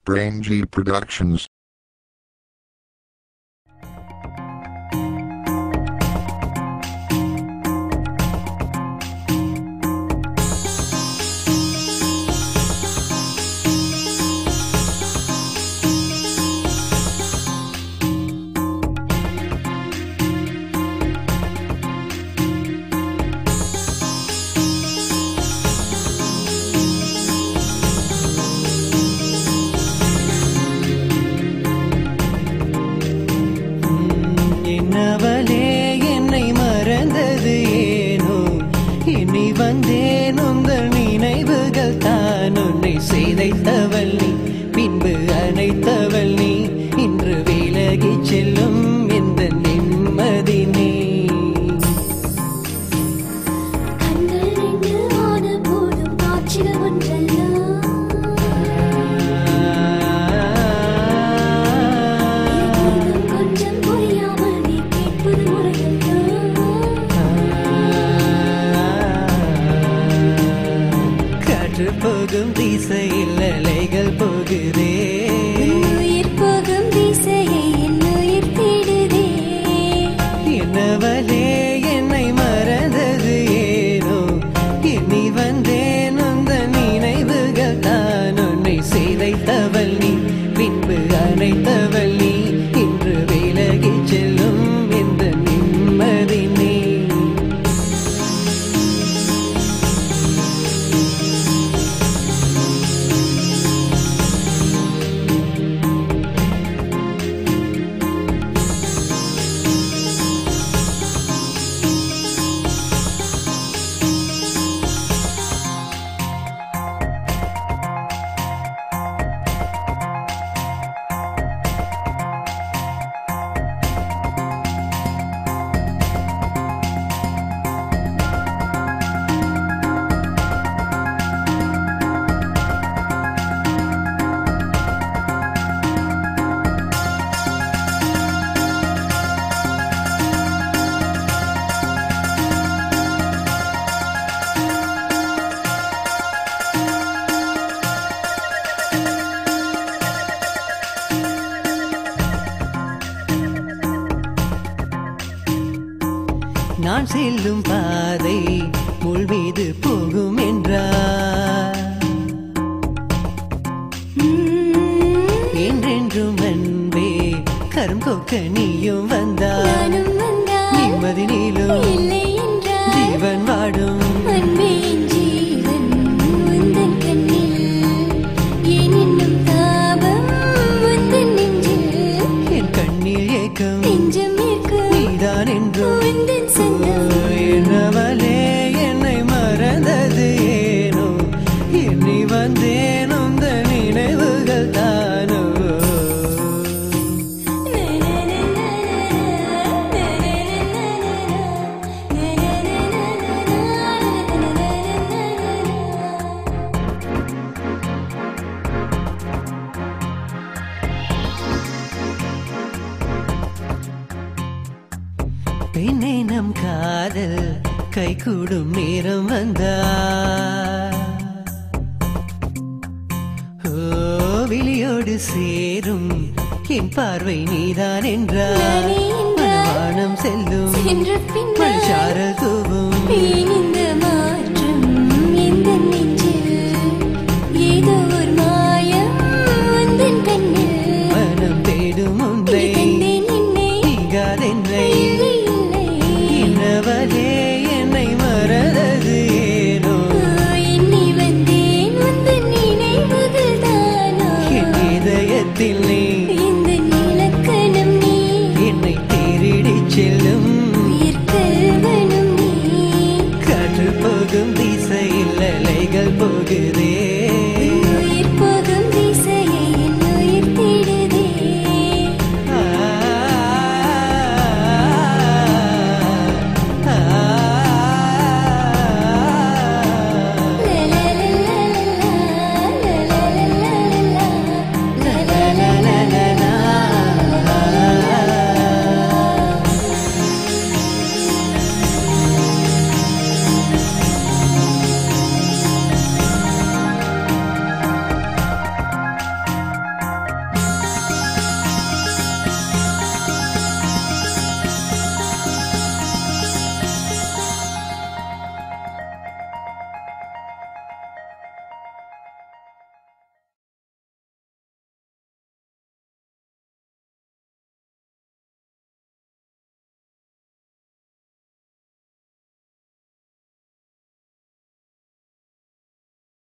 Brain G Productions. வந்தேன் உந்தன் நினைவுகள் தான் உன்னை செய்தைத்தவள் நீ பின்பு அணைத்தவள் நீ இன்று விலகி செல்லும் இந்த நிம்மதி நீ போகும் திசையில் அலைகள் போகுதே உயிர் போகும் திசையை என் உயிர் தேடுதே என்னவளே என்னை மறந்தது ஏனோ எண்ணி வந்தேன் உந்தன் நினைவுகள் தான் உன்னை செய்தைத்தவள் நீ பின்பு அணைத்தவள் நீ இன்று விலகி செல்லும் இந்த நிம்மதி நீ நான் செல்லும் பாதை முள் மீது போகும் என்றார் என்றென்றும் அன்பே கரும் கொக்க நீயும் வந்தார் நிம்மதி நீளும் ஜீவன் வாடும் ஜீவன் உந்தன் கண்ணில் ஏன் இன்னும் தாபம் உந்தன் நெஞ்சில் என் கண்ணில் ஏக்கம் நெஞ்சம் ஏற்கும் நீதான் என்றும் என்னவளே என்னை மறந்தது ஏனோ எண்ணி வந்தேன் உந்தன் நினைவுகள் தானோ பெண்ணே நம் காதல் கை கூடும் நேரம் வந்தார் விழியோடு சேரும் என் பார்வை நீதான் என்றார் வானம் செல்லும் சாரல் தூவும்